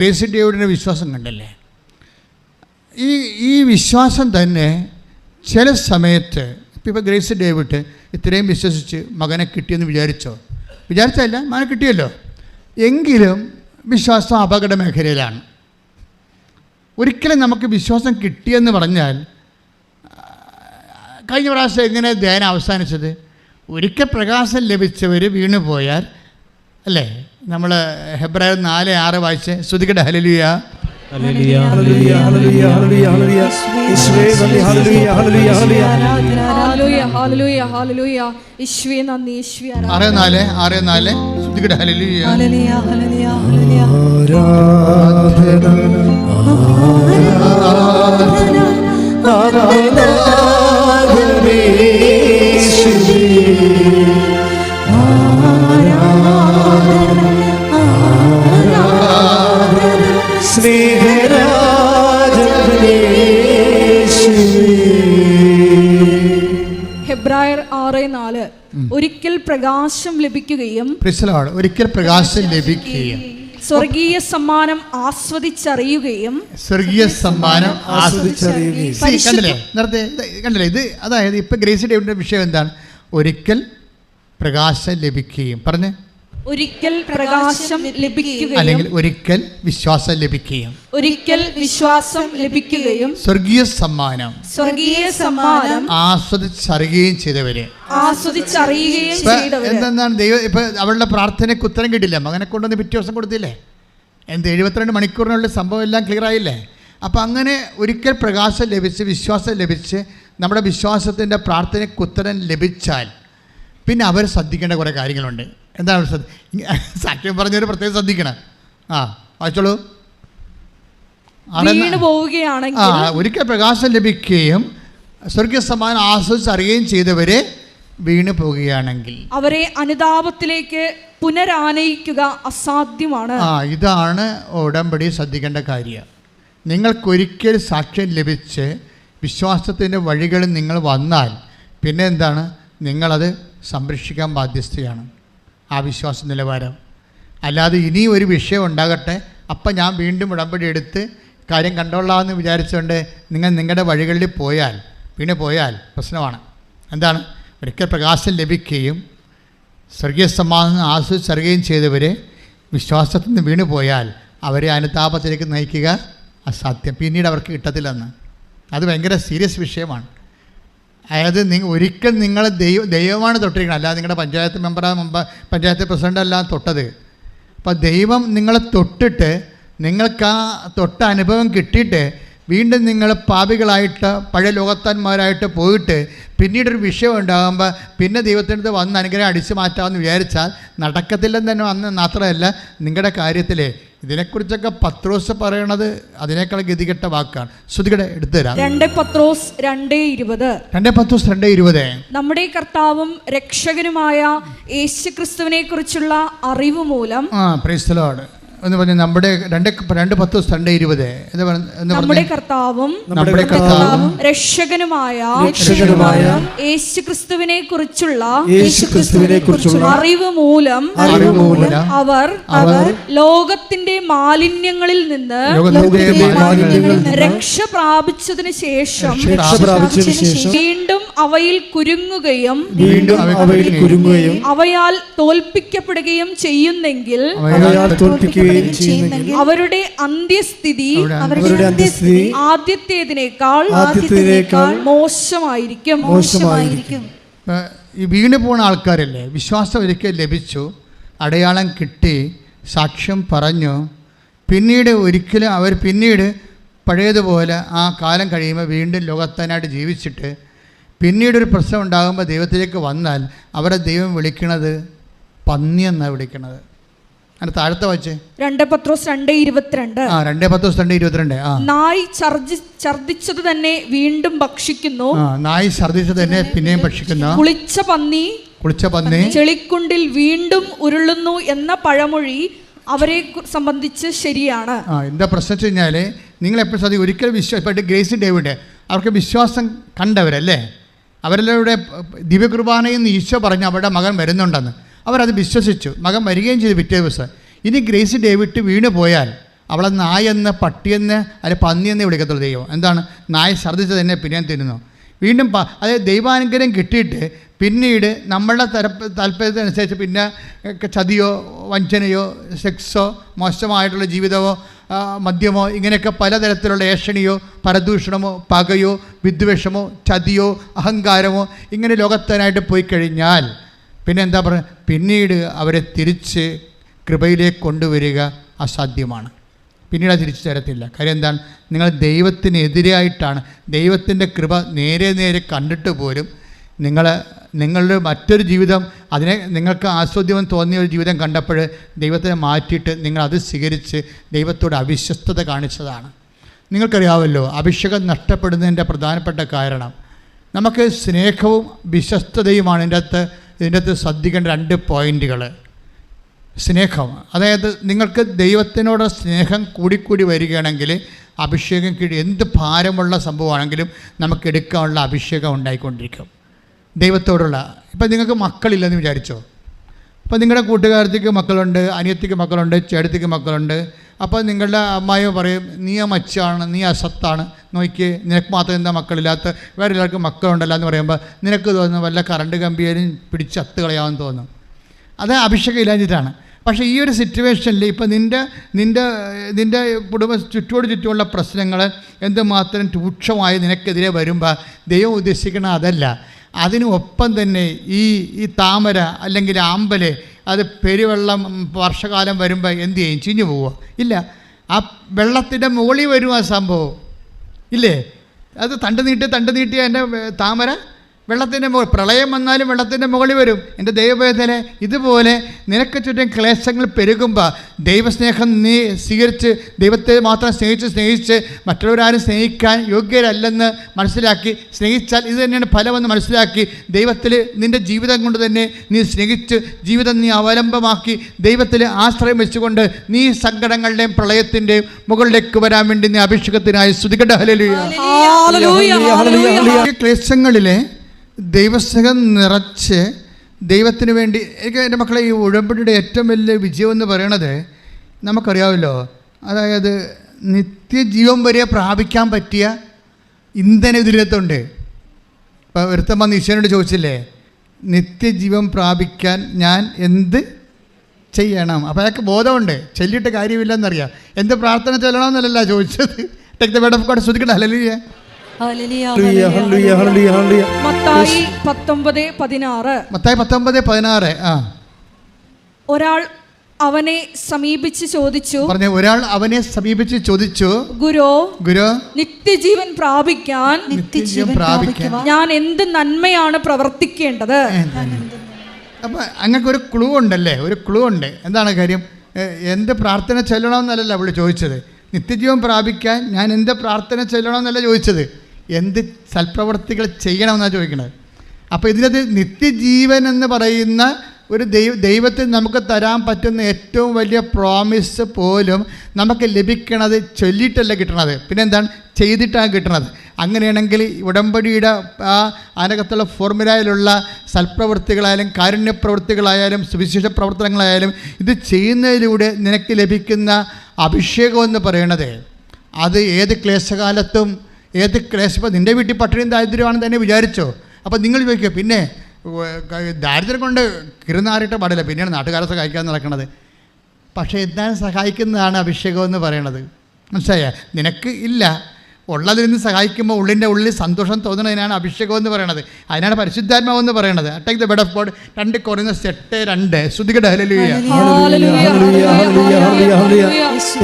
Gracy ഡേവിഡിൻ്റെ വിശ്വാസം കണ്ടല്ലേ? ഈ വിശ്വാസം തന്നെ ചില സമയത്ത് ഇപ്പോൾ ഗ്രേസി ഡേവിഡ് ഇത്രയും വിശ്വസിച്ച് മകനെ കിട്ടിയെന്ന് വിചാരിച്ചല്ല, മകനെ കിട്ടിയല്ലോ, എങ്കിലും വിശ്വാസം അപകട മേഖലയിലാണ്. ഒരിക്കലും നമുക്ക് വിശ്വാസം കിട്ടിയെന്ന് പറഞ്ഞാൽ, കഴിഞ്ഞ പ്രാവശ്യം എങ്ങനെ ധ്യാനം അവസാനിച്ചത്? ഒരിക്കൽ പ്രകാശം ലഭിച്ചവർ വീണുപോയാൽ, അല്ലേ? നമ്മൾ ഹെബ്രായർ 4:6 വായിച്ച് സ്തുതിക്കട്ടെ. ഹല്ലേലൂയ ഹല്ലേലൂയ ഹല്ലേലൂയ ഹല്ലേലൂയ ഹല്ലേലൂയ യേശുവേ നന്ദി. ഹല്ലേലൂയ ഹല്ലേലൂയ ഹല്ലേലൂയ ഹല്ലേലൂയ ഹല്ലേലൂയ യേശുവേ നന്ദി. യേശുവേ 6:4 സ്തുതിക്കട്ടെ. ഹല്ലേലൂയ ഹല്ലേലൂയ ഹല്ലേലൂയ ഹല്ലേലൂയ ആരാധന ഹെബ്രായർ 6:4 ഒരിക്കൽ പ്രകാശം ലഭിക്കുകയും സ്വർഗീയ സമ്മാനം ആസ്വദിച്ചറിയുകയും കണ്ടില്ലേ? ഇത് അതായത് ഇപ്പൊ ഗ്രേസി ഡേവിഡിന്റെ വിഷയം എന്താണ്? ഒരിക്കൽ പ്രകാശം ലഭിക്കുകയും പറഞ്ഞേ, ഒരിക്കൽ പ്രകാശം ലഭിക്കുകയും അല്ലെങ്കിൽ ഒരിക്കൽ വിശ്വാസം ലഭിക്കുകയും സ്വർഗീയ സമ്മാനം ആസ്വദിച്ചറിയുകയും ചെയ്തവര്. എന്താണ് ദൈവം ഇപ്പൊ അവളുടെ പ്രാർത്ഥനയ്ക്ക് ഉത്തരം കിട്ടില്ല, മകനെ കൊണ്ടുവന്ന് പിറ്റേ ദിവസം കൊടുത്തില്ലേ? 72 മണിക്കൂറിനുള്ളിൽ സംഭവം എല്ലാം ക്ലിയർ ആയില്ലേ? അപ്പം അങ്ങനെ ഒരിക്കൽ പ്രകാശം ലഭിച്ച് വിശ്വാസം ലഭിച്ച് നമ്മുടെ വിശ്വാസത്തിൻ്റെ പ്രാർത്ഥനയ്ക്ക് ഉത്തരം ലഭിച്ചാൽ പിന്നെ അവർ ശ്രദ്ധിക്കേണ്ട കുറേ കാര്യങ്ങളുണ്ട്. എന്താണ് സാക്ഷ്യം പറഞ്ഞവർ പ്രത്യേകം ശ്രദ്ധിക്കണം. വായിച്ചോളൂ. ഒരിക്കൽ പ്രകാശം ലഭിക്കുകയും സ്വർഗീയ സമ്മാനം ആസ്വദിച്ചറിയുകയും ചെയ്തവരെ വീണു പോവുകയാണെങ്കിൽ അവരെ അനുതാപത്തിലേക്ക് പുനരാനയിക്കുക അസാധ്യമാണ്. ഇതാണ് ഉടമ്പടി ശ്രദ്ധിക്കേണ്ട കാര്യം. നിങ്ങൾക്കൊരിക്കൽ സാക്ഷ്യം ലഭിച്ച് വിശ്വാസത്തിൻ്റെ വഴികളിൽ നിങ്ങൾ വന്നാൽ പിന്നെ എന്താണ്? നിങ്ങളത് സംരക്ഷിക്കാൻ ബാധ്യസ്ഥയാണ് ആ വിശ്വാസ നിലവാരം. അല്ലാതെ ഇനി ഒരു വിഷയം ഉണ്ടാകട്ടെ, അപ്പം ഞാൻ വീണ്ടും ഉടമ്പടി എടുത്ത് കാര്യം കണ്ടോളാമെന്ന് വിചാരിച്ചുകൊണ്ട് നിങ്ങൾ നിങ്ങളുടെ വഴികളിൽ പോയാൽ പ്രശ്നമാണ്. എന്താണ്? ഒരിക്കൽ പ്രകാശം ലഭിക്കുകയും സ്വർഗീയ സമ്മാനം ആസ്വദിച്ചറിയുകയും ചെയ്തവരെ വിശ്വാസത്തിൽ നിന്ന് വീണു പോയാൽ അവരെ അനുതാപത്തിലേക്ക് നയിക്കുക അസാധ്യം. പിന്നീട് അവർക്ക് കിട്ടത്തില്ലെന്ന്. അത് ഭയങ്കര സീരിയസ് വിഷയമാണ്. അതായത് ഒരിക്കൽ നിങ്ങൾ ദൈവമാണ് തൊട്ടിരിക്കണം, അല്ലാതെ നിങ്ങളുടെ പഞ്ചായത്ത് പഞ്ചായത്ത് പ്രസിഡൻ്റ് അല്ല തൊട്ടത്. അപ്പോൾ ദൈവം നിങ്ങളെ തൊട്ടിട്ട് നിങ്ങൾക്ക് ആ തൊട്ട അനുഭവം കിട്ടിയിട്ട് വീണ്ടും നിങ്ങൾ പാപികളായിട്ട് പഴയ ലോകത്താന്മാരായിട്ട് പോയിട്ട് പിന്നീടൊരു വിഷയം ഉണ്ടാകുമ്പോൾ പിന്നെ ദൈവത്തിനടുത്ത് വന്ന് അനുഗ്രഹം അടിച്ചു മാറ്റാമെന്ന് വിചാരിച്ചാൽ നടക്കത്തില്ലെന്ന് തന്നെ വന്ന് മാത്രമല്ല, നിങ്ങളുടെ കാര്യത്തിൽ ഇതിനെക്കുറിച്ചൊക്കെ പത്രോസ് പറയണത് അതിനേക്കാൾ ഗതികെട്ട വാക്കാണ്. ശ്രുതികടെ എടുത്തു തരാം. 2 പത്രോസ് 2:20 നമ്മുടെ കർത്താവും രക്ഷകനുമായ യേശുക്രിസ്തുവിനെ കുറിച്ചുള്ള അറിവ് മൂലം പ്രൈസ് ദി ലോർഡ് എന്ന് പറഞ്ഞ നമ്മുടെ 2 Petros 2:20 നമ്മുടെ കർത്താവും രക്ഷകനുമായ യേശുക്രിസ്തുവിനെ കുറിച്ചുള്ള അറിവ് മൂലം അവർ ലോകത്തിന്റെ മാലിന്യങ്ങളിൽ നിന്ന് രക്ഷ പ്രാപിച്ചതിന് ശേഷം വീണ്ടും അവയിൽ കുരുങ്ങുകയും അവയാൽ തോൽപ്പിക്കപ്പെടുകയും ചെയ്യുന്നെങ്കിൽ അവരുടെ അന്ത്യസ്ഥിതി ആദ്യത്തേതിനേക്കാൾ മോശമായിരിക്കും. ഈ വീണു പോണ ആൾക്കാരല്ലേ, വിശ്വാസം ഒരിക്കൽ ലഭിച്ചു, അടയാളം കിട്ടി, സാക്ഷ്യം പറഞ്ഞു, പിന്നീട് ഒരിക്കലും അവർ പിന്നീട് പഴയതുപോലെ ആ കാലം കഴിയുമ്പോൾ വീണ്ടും ലോകത്താനായിട്ട് ജീവിച്ചിട്ട് പിന്നീടൊരു പ്രശ്നം ഉണ്ടാകുമ്പോൾ ദൈവത്തിലേക്ക് വന്നാൽ അവരെ ദൈവം വിളിക്കണത് പന്നി എന്നാണ് വിളിക്കണത്. അതിന് താഴത്തെ വെച്ച് 2 പത്രോസ് 2:22 നായ് ഛർദിച്ചത് തന്നെ വീണ്ടും ഭക്ഷിക്കുന്നു, നായ് ഛർദിച്ചത് തന്നെ പിന്നെയും ഭക്ഷിക്കുന്നു, കുളിച്ച പന്നി ചെളിക്കുണ്ടിൽ വീണ്ടും ഉരുളുന്നു എന്ന പഴമൊഴി അവരെ സംബന്ധിച്ച് ശരിയാണ്. എന്താ പ്രശ്നം വെച്ച് കഴിഞ്ഞാൽ നിങ്ങൾ എപ്പോഴും ശ്രദ്ധിക്കും, ഒരിക്കൽ വിശ്വാസം ഗ്രേസി ഡേവിഡ് അവർക്ക് വിശ്വാസം കണ്ടവരല്ലേ, അവരുടെ ദിവ്യകുർബാനയിൽ നിന്ന് ഈശോ പറഞ്ഞു അവരുടെ മകൻ വരുന്നുണ്ടെന്ന്. അവരത് വിശ്വസിച്ചു, മകൻ വരികയും ചെയ്തു പിറ്റേ ദിവസം. ഇനി ഗ്രേസി ഡേവിഡ് വീണു പോയാൽ അവളെ നായെന്ന്, പട്ടിയെന്ന്, അല്ലെ പന്നിയെന്ന് വിളിക്കത്തുള്ളൂ ദൈവം. എന്താണ്? നായ ഛർദ്ദിച്ചത് തന്നെ പിന്നെ തിന്നുന്നു. വീണ്ടും അതായത് ദൈവാനുഗ്രഹം കിട്ടിയിട്ട് പിന്നീട് നമ്മളുടെ താല്പര്യത്തിനനുസരിച്ച് പിന്നെ ചതിയോ വഞ്ചനയോ സെക്സോ മോശമായിട്ടുള്ള ജീവിതമോ മദ്യമോ ഇങ്ങനെയൊക്കെ പലതരത്തിലുള്ള ഏഷണിയോ പരദൂഷണമോ പകയോ വിദ്വേഷമോ ചതിയോ അഹങ്കാരമോ ഇങ്ങനെ ലോകത്തനായിട്ട് പോയി കഴിഞ്ഞാൽ പിന്നെ എന്താ പറയുക, പിന്നീട് അവരെ തിരിച്ച് കൃപയിലേക്ക് കൊണ്ടുവരിക അസാധ്യമാണ്. പിന്നീട് അത് തിരിച്ചു തരത്തില്ല. കാര്യം എന്താണ്? നിങ്ങൾ ദൈവത്തിനെതിരായിട്ടാണ്. ദൈവത്തിൻ്റെ കൃപ നേരെ കണ്ടിട്ട് പോലും നിങ്ങളുടെ മറ്റൊരു ജീവിതം, അതിനെ നിങ്ങൾക്ക് ആസ്വാദ്യമെന്ന് തോന്നിയ ഒരു ജീവിതം കണ്ടപ്പോൾ ദൈവത്തെ മാറ്റിയിട്ട് നിങ്ങളത് സ്വീകരിച്ച് ദൈവത്തോട് അവിശ്വസ്തത കാണിച്ചതാണ്. നിങ്ങൾക്കറിയാമല്ലോ, അഭിഷേകം നഷ്ടപ്പെടുന്നതിൻ്റെ പ്രധാനപ്പെട്ട കാരണം നമുക്ക് സ്നേഹവും വിശ്വസ്തതയുമാണ് ഇതിൻ്റെ അകത്ത് ശ്രദ്ധിക്കേണ്ട 2 പോയിൻറ്റുകൾ. സ്നേഹം, അതായത് നിങ്ങൾക്ക് ദൈവത്തിനോട് സ്നേഹം കൂടിക്കൂടി വരികയാണെങ്കിൽ അഭിഷേകം എന്ത് ഭാരമുള്ള സംഭവമാണെങ്കിലും നമുക്ക് എടുക്കാനുള്ള അഭിഷേകം ഉണ്ടായിക്കൊണ്ടിരിക്കും. ദൈവത്തോടുള്ള, ഇപ്പം നിങ്ങൾക്ക് മക്കളില്ലെന്ന് വിചാരിച്ചോ, അപ്പോൾ നിങ്ങളുടെ കൂട്ടുകാരത്തിക്ക് മക്കളുണ്ട്, അനിയത്തിക്ക് മക്കളുണ്ട്, ചേട്ടത്തിക്ക് മക്കളുണ്ട്. അപ്പോൾ നിങ്ങളുടെ അമ്മായിയും പറയും, നീ മച്ചാണ്, നീ അസത്താണ്, നോക്കി നിനക്ക് മാത്രം എന്താ മക്കളില്ലാത്ത, വേറെ എല്ലാവർക്കും മക്കളുണ്ടല്ലോ എന്ന് പറയുമ്പോൾ നിനക്ക് തോന്നുന്നു വല്ല കറണ്ട് കമ്പിയേലും പിടിച്ച് അത്ത് കളയാമെന്ന് തോന്നും. അത് അഭിഷേകം ഇല്ലാഞ്ഞിട്ടാണ്. പക്ഷേ ഈ ഒരു സിറ്റുവേഷനിൽ ഇപ്പോൾ നിൻ്റെ കുടുംബ ചുറ്റുമുള്ള പ്രശ്നങ്ങൾ എന്തുമാത്രം രൂക്ഷമായി നിനക്കെതിരെ വരുമ്പോൾ ദൈവം ഉദ്ദേശിക്കണ അതല്ല. അതിനൊപ്പം തന്നെ ഈ താമര അല്ലെങ്കിൽ ആമ്പല് അത് പെരുവെള്ളം വർഷകാലം വരുമ്പോൾ എന്ത് ചെയ്യും? ചീഞ്ഞു പോവുക? ഇല്ല. ആ വെള്ളത്തിൻ്റെ മുകളിൽ വരും ആ സംഭവം, ഇല്ലേ? അത് തണ്ട് നീട്ടി എൻ്റെ താമര വെള്ളത്തിൻ്റെ പ്രളയം വന്നാലും വെള്ളത്തിൻ്റെ മുകളിൽ വരും. എൻ്റെ ദൈവവേദന ഇതുപോലെ നിനക്ക് ചുറ്റും ക്ലേശങ്ങൾ പെരുകുമ്പോൾ ദൈവസ്നേഹം നീ സ്വീകരിച്ച് ദൈവത്തെ മാത്രം സ്നേഹിച്ച് മറ്റുള്ളവരാരും സ്നേഹിക്കാൻ യോഗ്യരല്ലെന്ന് മനസ്സിലാക്കി സ്നേഹിച്ചാൽ ഇത് തന്നെയാണ് ഫലമെന്ന് മനസ്സിലാക്കി ദൈവത്തിൽ നിൻ്റെ ജീവിതം കൊണ്ട് തന്നെ നീ സ്നേഹിച്ച് ജീവിതം നീ അവലംബമാക്കി ദൈവത്തിൽ ആശ്രയം വെച്ചുകൊണ്ട് നീ സങ്കടങ്ങളുടെയും പ്രളയത്തിൻ്റെയും മുകളിലേക്ക് വരാൻ വേണ്ടി നീ അഭിഷേകത്തിനായി സ്തുതിക്കട്ടെ. ഹല്ലേലൂയ. ക്ലേശങ്ങളിലെ ദൈവസ്നേഹം നിറച്ച് ദൈവത്തിന് വേണ്ടി എൻ്റെ മക്കളെ ഈ ഉടമ്പടിയുടെ ഏറ്റവും വലിയ വിജയം എന്ന് പറയണത് നമുക്കറിയാമല്ലോ, അതായത് നിത്യജീവൻ വരെ പ്രാപിക്കാൻ പറ്റിയ ഇന്ധനം ഇതിനകത്തുണ്ട്. ഇപ്പോൾ ഒരുത്തൻ വന്ന് ഈശ്വരനോട് ചോദിച്ചില്ലേ, നിത്യജീവൻ പ്രാപിക്കാൻ ഞാൻ എന്ത് ചെയ്യണം? അപ്പോൾ അയാൾക്ക് ബോധമുണ്ട്, ചൊല്ലിയിട്ട് കാര്യമില്ലെന്നറിയാം. എന്ത് പ്രാർത്ഥന ചൊല്ലണമെന്നല്ല ചോദിച്ചത്. Take the word of God. ശ്രദ്ധിക്കട്ടെ. ഹല്ലേലൂയ. മത്തായി 19:16. ഒരാൾ അവനെ സമീപിച്ച് ചോദിച്ചു, ഒരാൾ അവനെ സമീപിച്ച് ചോദിച്ചു, ഗുരു നിത്യജീവൻ പ്രാപിക്കാൻ ഞാൻ എന്ത് നന്മയാണ് പ്രവർത്തിക്കേണ്ടത്? അപ്പൊ അങ്ങക്കൊരു ക്ലൂ ഉണ്ടല്ലേ, ഒരു ക്ലൂ ഉണ്ട്. എന്താണ് കാര്യം? എന്ത് പ്രാർത്ഥന ചൊല്ലണമെന്നല്ല അവൾ ചോദിച്ചത്. നിത്യജീവൻ പ്രാപിക്കാൻ ഞാൻ എന്ത് പ്രാർത്ഥന ചൊല്ലണമെന്നല്ല ചോദിച്ചത്, എന്ത് സൽപ്രവർത്തികൾ ചെയ്യണമെന്നാണ് ചോദിക്കുന്നത്. അപ്പോൾ ഇതിനകത്ത് നിത്യജീവൻ എന്ന് പറയുന്ന ഒരു ദൈവത്തിൽ നമുക്ക് തരാൻ പറ്റുന്ന ഏറ്റവും വലിയ പ്രോമിസ് പോലും നമുക്ക് ലഭിക്കണത് ചൊല്ലിയിട്ടല്ല കിട്ടണത്, പിന്നെ എന്താണ്? ചെയ്തിട്ടാണ് കിട്ടണത്. അങ്ങനെയാണെങ്കിൽ ഉടമ്പടിയുടെ അതിനകത്തുള്ള ഫോർമുലയിലുള്ള സൽപ്രവൃത്തികളായാലും കാരുണ്യപ്രവൃത്തികളായാലും സുവിശേഷ പ്രവർത്തനങ്ങളായാലും ഇത് ചെയ്യുന്നതിലൂടെ നിനക്ക് ലഭിക്കുന്ന അഭിഷേകം എന്ന് പറയണത് അത് ഏത് ക്ലേശകാലത്തും ഇപ്പോൾ നിൻ്റെ വീട്ടിൽ പട്ടിണിയും ദാരിദ്ര്യമാണെന്ന് തന്നെ വിചാരിച്ചോ. അപ്പോൾ നിങ്ങൾ ചോദിക്കുക, പിന്നെ ദാരിദ്ര്യം കൊണ്ട് കിരുന്നാറിയിട്ട് പാടില്ല, പിന്നെയാണ് നാട്ടുകാരെ സഹായിക്കാൻ നടക്കുന്നത്. പക്ഷേ എന്താണ് സഹായിക്കുന്നതാണ് അഭിഷേകം എന്ന് പറയണത്. മനസ്സിലായ? നിനക്ക് ഇല്ല, ഉള്ളതിൽ നിന്ന് സഹായിക്കുമ്പോൾ ഉള്ളിൽ സന്തോഷം തോന്നുന്നതിനാണ് അഭിഷേകം എന്ന് പറയണത്. അതിനാണ് പരിശുദ്ധാത്മാവെന്ന് പറയണത്. Take the word of God. 2 കൊരിന്ത്യർ 8:2. സ്തുതിക്കട്ടെ. ഹല്ലേലൂയ.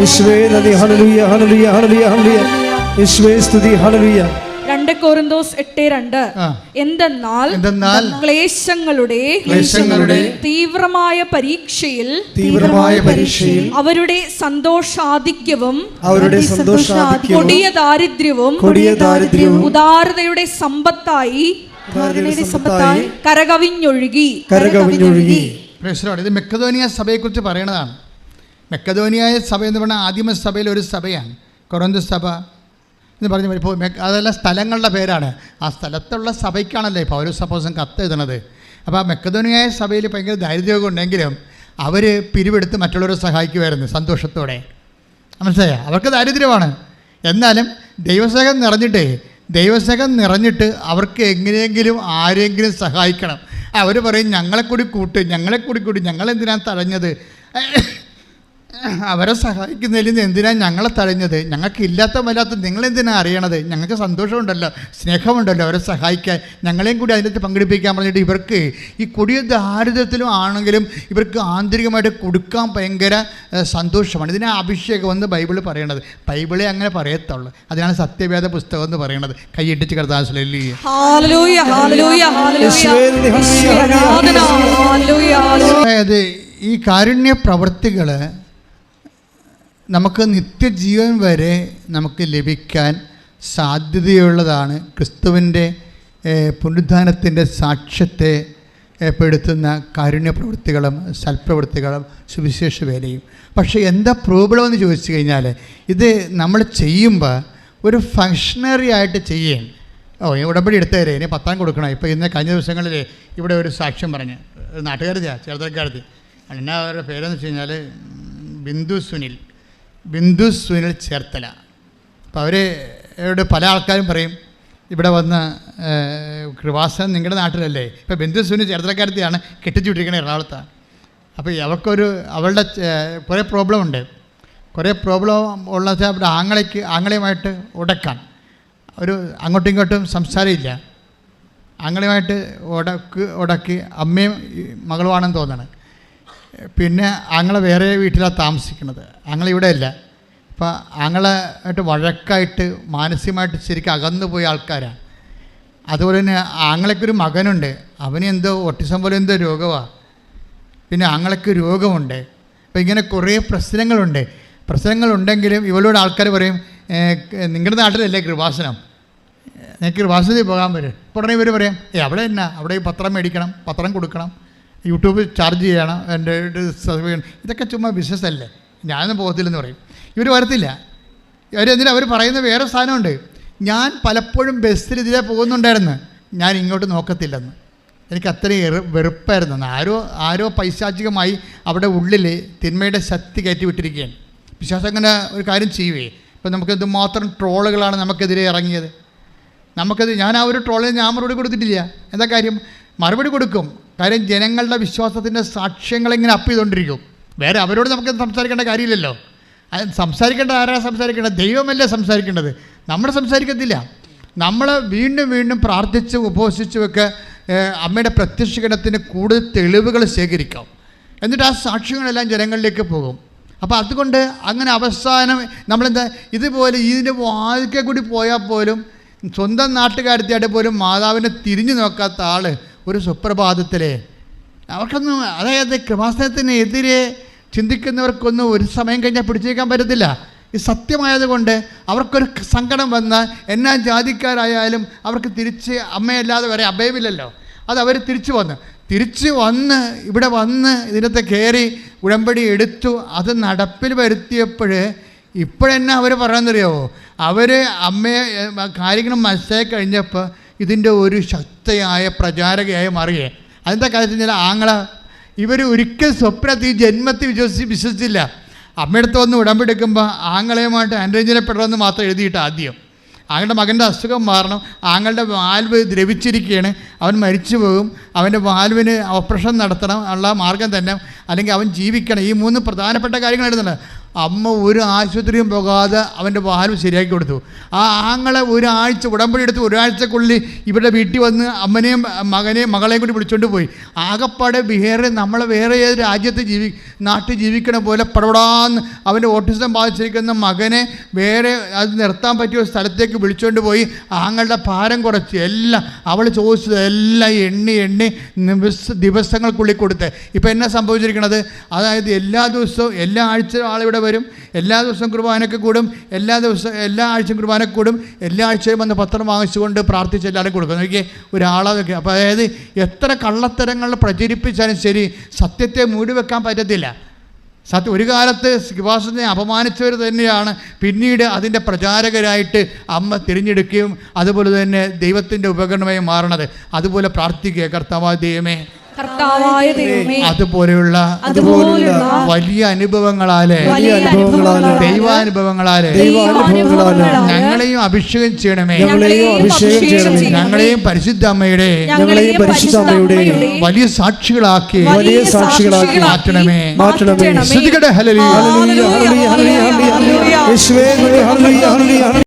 യേശുവേ നന്ദി. ഹല്ലേലൂയ ഹല്ലേലൂയ ഹല്ലേലൂയ ഹല്ലേലൂയ. യേശുവേ സ്തുതി. ഹല്ലേലൂയ. 2 കൊരിന്തോസ് 8:2. എന്തെന്നാൽ ക്ലേശങ്ങളുടെ തീവ്രമായ പരീക്ഷയിൽ അവരുടെ സന്തോഷാധിക്യവും കൊടിയ ദാരിദ്ര്യവും ഉദാരതയുടെ സമ്പത്തായി കരകവിഞ്ഞൊഴുകി. ഇത് മെക്കദോനിയ സഭയെക്കുറിച്ച് പറയണതാണ്. മെക്കദോനിയ സഭ എന്ന് പറഞ്ഞാൽ ആദിമ സഭയിലെ ഒരു സഭയാണ് കൊറിന്ത് സഭ എന്ന് പറഞ്ഞു. ഇപ്പോൾ അതെല്ലാം സ്ഥലങ്ങളുടെ പേരാണ്. ആ സ്ഥലത്തുള്ള സഭയ്ക്കാണല്ലേ പൗലോസ് അപ്പോസ്തലൻ കത്ത് എഴുതണത്. അപ്പോൾ ആ മെക്കദോനിയ സഭയിൽ ഭയങ്കര ദാരിദ്ര്യമൊക്കെ ഉണ്ടെങ്കിലും അവർ പിരിവെടുത്ത് മറ്റുള്ളവരെ സഹായിക്കുമായിരുന്നു സന്തോഷത്തോടെ. മനസ്സിലായോ? അവർക്ക് ദാരിദ്ര്യമാണ്. എന്നാലും ദൈവസ്നേഹം നിറഞ്ഞിട്ട് അവർക്ക് എങ്ങനെയെങ്കിലും ആരെങ്കിലും സഹായിക്കണം. അവർ പറയും ഞങ്ങളെ കൂടി കൂട്ട്, ഞങ്ങളെന്തിനാണ് തഴഞ്ഞത്, അവരെ സഹായിക്കുന്നതിൽ നിന്ന് എന്തിനാണ് ഞങ്ങളെ തഴഞ്ഞത്, ഞങ്ങൾക്ക് ഇല്ലാത്ത നിങ്ങളെന്തിനാണ് അറിയണത്, ഞങ്ങൾക്ക് സന്തോഷമുണ്ടല്ലോ, സ്നേഹമുണ്ടല്ലോ അവരെ സഹായിക്കാൻ, ഞങ്ങളെയും കൂടി അതിനകത്ത് പങ്കെടുപ്പിക്കാൻ പറഞ്ഞിട്ട് ഇവർക്ക് ഈ കൊടിയ ദാരിദ്ര്യത്തിലും ആണെങ്കിലും ഇവർക്ക് ആന്തരികമായിട്ട് കൊടുക്കാൻ ഭയങ്കര സന്തോഷമാണ്. ഇതിനെ അഭിഷേകം എന്ന് ബൈബിൾ പറയണത്. ബൈബിളെ അങ്ങനെ പറയത്തുള്ളൂ. അതിനാണ് സത്യവേദ പുസ്തകം എന്ന് പറയുന്നത്. കൈയിട്ടിച്ച് കർത്താവിനെ അതായത് ഈ കാരുണ്യ പ്രവൃത്തികൾ നമുക്ക് നിത്യജീവൻ വരെ നമുക്ക് ലഭിക്കാൻ സാധ്യതയുള്ളതാണ്. ക്രിസ്തുവിൻ്റെ പുനരുത്ഥാനത്തിൻ്റെ സാക്ഷ്യത്തെ പെടുത്തുന്ന കാരുണ്യ പ്രവൃത്തികളും സൽപ്രവൃത്തികളും സുവിശേഷ വേലയും. പക്ഷേ എന്താ പ്രോബ്ലം എന്ന് ചോദിച്ചു കഴിഞ്ഞാൽ, ഇത് നമ്മൾ ചെയ്യുമ്പോൾ ഒരു ഫങ്ഷണറി ആയിട്ട് ചെയ്യേ. ഉടമ്പടി എടുത്തേരെ ഇനി 10 കൊടുക്കണം. ഇപ്പോൾ ഇന്ന് കഴിഞ്ഞ ദിവസങ്ങളിൽ ഇവിടെ ഒരു സാക്ഷ്യം പറഞ്ഞ് നാട്ടുകാരത്തിയാണ്, ചേർത്തലക്കാരത്തി. എന്നാ അവരുടെ പേരെന്ന് വെച്ച് കഴിഞ്ഞാൽ ബിന്ദു സുനിൽ ചേർത്തല. അപ്പോൾ അവരോട് പല ആൾക്കാരും പറയും ഇവിടെ വന്ന് കൃപാസനം നിങ്ങളുടെ നാട്ടിലല്ലേ. ഇപ്പോൾ ബിന്ദു സുനിൽ ചേർത്തലക്കാരത്തിയാണ്, കെട്ടിച്ചു വിട്ടിരിക്കണേ എറണാകുളത്താണ്. അപ്പോൾ അവളുടെ കുറേ പ്രോബ്ലം ഉണ്ട്. ഉള്ള വെച്ചാൽ അവിടെ ആങ്ങളെയുമായിട്ട് ഉടക്കാൻ അങ്ങോട്ടും ഇങ്ങോട്ടും സംസാരമില്ല. ആങ്ങളെയുമായിട്ട് ഉടക്കി അമ്മയും മകളുമാണെന്ന് തോന്നണം. പിന്നെ ആങ്ങളെ വേറെ വീട്ടിലാണ് താമസിക്കുന്നത്, ആങ്ങളെ ഇവിടെ അല്ല. അപ്പോൾ ആങ്ങളായിട്ട് വഴക്കായിട്ട് മാനസികമായിട്ട് ശരിക്കും അകന്നു പോയ ആൾക്കാരാണ്. അതുപോലെ തന്നെ ആങ്ങളയ്ക്കൊരു മകനുണ്ട്, അവന് എന്തോ ഓട്ടിസം പോലെ എന്തോ രോഗമാണ്. പിന്നെ ആങ്ങളയ്ക്ക് രോഗമുണ്ട്. അപ്പോൾ ഇങ്ങനെ കുറേ പ്രശ്നങ്ങളുണ്ടെങ്കിലും ഇവളോട് ആൾക്കാർ പറയും നിങ്ങളുടെ നാട്ടിലല്ലേ കൃപാസനം, നിങ്ങൾക്ക് കൃപാസനത്തിൽ പോകാൻ വരും. അപ്പോൾ ഉടനെ ഇവർ പറയും അവിടെ എന്നാ, അവിടെ പത്രം മേടിക്കണം, പത്രം കൊടുക്കണം, യൂട്യൂബ് ചാർജ് ചെയ്യണം, എൻ്റെ ഇതൊക്കെ ചുമ്മാ ബിസിനസ്സല്ലേ, ഞാനൊന്നും പോകത്തില്ലെന്ന് പറയും. ഇവർ വരത്തില്ല. അവർ പറയുന്ന വേറെ സാധനമുണ്ട്. ഞാൻ പലപ്പോഴും ബസ്സിൽ ഇതിലേ പോകുന്നുണ്ടായിരുന്നു, ഞാൻ ഇങ്ങോട്ട് നോക്കത്തില്ലെന്ന്. എനിക്ക് അത്രയും വെറുപ്പായിരുന്നു. ആരോ പൈശാചികമായി അവിടെ ഉള്ളിൽ തിന്മയുടെ ശക്തി കയറ്റി വിട്ടിരിക്കുകയാണ്. വിശ്വാസം അങ്ങനെ ഒരു കാര്യം ചെയ്യുവേ. ഇപ്പം നമുക്ക് എന്തുമാത്രം ട്രോളുകളാണ് നമുക്കെതിരെ ഇറങ്ങിയത്. ഞാൻ ആ ഒരു ട്രോളിന് ഞാൻ മറുപടി കൊടുത്തിട്ടില്ല. എന്താ കാര്യം? മറുപടി കൊടുക്കും. കാര്യം ജനങ്ങളുടെ വിശ്വാസത്തിൻ്റെ സാക്ഷ്യങ്ങളിങ്ങനെ അപ്പ് ചെയ്തുകൊണ്ടിരിക്കും. വേറെ അവരോട് നമുക്ക് സംസാരിക്കേണ്ട കാര്യമില്ലല്ലോ. ആരാണ് സംസാരിക്കേണ്ടത്? ദൈവമല്ലേ സംസാരിക്കേണ്ടത്. നമ്മൾ സംസാരിക്കത്തില്ല. നമ്മൾ വീണ്ടും പ്രാർത്ഥിച്ച് ഉപവസിച്ചുമൊക്കെ അമ്മയുടെ പ്രത്യക്ഷീകരണത്തിന് കൂടുതൽ തെളിവുകൾ ശേഖരിക്കാം. എന്നിട്ട് ആ സാക്ഷ്യങ്ങളെല്ലാം ജനങ്ങളിലേക്ക് പോകും. അപ്പോൾ അതുകൊണ്ട് അങ്ങനെ അവസാനം നമ്മളെന്താ ഇതുപോലെ ഇതിൻ്റെ വാതിൽക്കൽ കൂടി പോയാൽ പോലും സ്വന്തം നാട്ടുകാരത്തിയായിട്ട് പോലും മാതാവിനെ തിരിഞ്ഞു നോക്കാത്ത ആൾ ഒരു സുപ്രഭാതത്തിലെ അവർക്കൊന്നും, അതായത് കൃപാസനത്തിനെതിരെ ചിന്തിക്കുന്നവർക്കൊന്നും ഒരു സമയം കഴിഞ്ഞാൽ പിടിച്ചേക്കാൻ പറ്റത്തില്ല. ഈ സത്യമായതുകൊണ്ട് അവർക്കൊരു സങ്കടം വന്നാൽ എന്നാ ജാതിക്കാരായാലും അവർക്ക് തിരിച്ച് അമ്മയല്ലാതെ വരെ അഭയമില്ലല്ലോ. അത് അവർ തിരിച്ച് വന്ന് ഇവിടെ വന്ന് ഇതിനകത്ത് കയറി ഉടമ്പടി എടുത്തു. അത് നടപ്പിൽ വരുത്തിയപ്പോൾ ഇപ്പോഴെന്നാ അവർ പറയാമെന്നറിയാമോ? അവർ അമ്മയെ കാര്യങ്ങൾ മനസ്സിലാക്കി കഴിഞ്ഞപ്പോൾ ഇതിൻ്റെ ഒരു ശക്തയായ പ്രചാരകയായി മാറുകയെ. അതിൻ്റെ കാര്യത്തിൽ ഇവർ ഒരിക്കൽ സ്വപ്നത്തിൽ ജന്മത്തിൽ വിശ്വസിച്ചില്ല. അമ്മയടുത്ത് വന്ന് ഉടമ്പെടുക്കുമ്പോൾ ആങ്ങളെയുമായിട്ട് അനുരഞ്ജനപ്പെടണമെന്ന് മാത്രം എഴുതിയിട്ട് ആദ്യം ആങ്ങളുടെ മകൻ്റെ അസുഖം മാറണം, ആങ്ങളുടെ വാൽവ് ദ്രവിച്ചിരിക്കുകയാണ്, അവൻ മരിച്ചു പോകും, അവൻ്റെ വാൽവിന് ഓപ്പറേഷൻ നടത്തണം ഉള്ള മാർഗം തന്നെ, അല്ലെങ്കിൽ അവൻ ജീവിക്കണം. ഈ 3 പ്രധാനപ്പെട്ട കാര്യങ്ങൾ എഴുതുന്നുണ്ട്. അമ്മ ഒരു ആശുപത്രിയും പോകാതെ അവൻ്റെ വാൽവ് ശരിയാക്കി കൊടുത്തു. ആ ആങ്ങളെ ഒരാഴ്ച ഉടമ്പടി എടുത്ത് ഒരാഴ്ചക്കുള്ളിൽ ഇവരുടെ വീട്ടിൽ വന്ന് അമ്മനെയും മകളെയും കൂടി വിളിച്ചുകൊണ്ട് പോയി. ആകപ്പാടെ നമ്മളെ വേറെ ഏത് രാജ്യത്ത് നാട്ടിൽ ജീവിക്കണ പോലെ പടപടാന്ന് അവൻ്റെ ഓട്ടിസം ബാധിച്ചിരിക്കുന്ന മകനെ വേറെ അത് നിർത്താൻ പറ്റിയ ഒരു സ്ഥലത്തേക്ക് വിളിച്ചുകൊണ്ട് പോയി ആങ്ങളുടെ ഭാരം കുറച്ച് എല്ലാം അവൾ ചോദിച്ചത് എല്ലാം എണ്ണി ദിവസങ്ങൾക്കുള്ളിൽ കൊടുത്ത്. ഇപ്പം എന്നാ സംഭവിച്ചിരിക്കണത്? അതായത് എല്ലാ ദിവസവും എല്ലാ ആഴ്ചയും ആളിവിടെ വരും, എല്ലാ ദിവസവും കുർബാനയ്ക്ക് കൂടും, എല്ലാ ആഴ്ചയും കുർബാനയ്ക്ക് കൂടും, എല്ലാ ആഴ്ചയും വന്ന് പത്രം വാങ്ങിച്ചുകൊണ്ട് പ്രാർത്ഥിച്ച് എല്ലാവരും കൊടുക്കും. നോക്കിയേ ഒരാളതൊക്കെ. അപ്പോൾ അതായത് എത്ര കള്ളത്തരങ്ങൾ പ്രചരിപ്പിച്ചാലും ശരി സത്യത്തെ മൂടിവെക്കാൻ പറ്റത്തില്ല. ഒരു കാലത്ത് കൃപാസനത്തെ അപമാനിച്ചവർ തന്നെയാണ് പിന്നീട് അതിൻ്റെ പ്രചാരകരായിട്ട് അമ്മ തിരഞ്ഞെടുക്കുകയും അതുപോലെ തന്നെ ദൈവത്തിൻ്റെ ഉപകരണമായി മാറണത്. അതുപോലെ പ്രാർത്ഥിക്കുക, കർത്താവായ ദൈവമേ കർത്താവായ ദൈവമേ, അതുപോലെയുള്ള വലിയ അനുഭവങ്ങളാലെ ദൈവാനുഭവങ്ങളാലെ ഞങ്ങളെയും അഭിഷേകം ചെയ്യണമേ. ഞങ്ങളെയും പരിശുദ്ധ അമ്മയുടെ വലിയ സാക്ഷികളാക്കി മാറ്റണമേ. ശ്രദ്ധിക്കട്ടെ. ഹല്ലേലൂയ.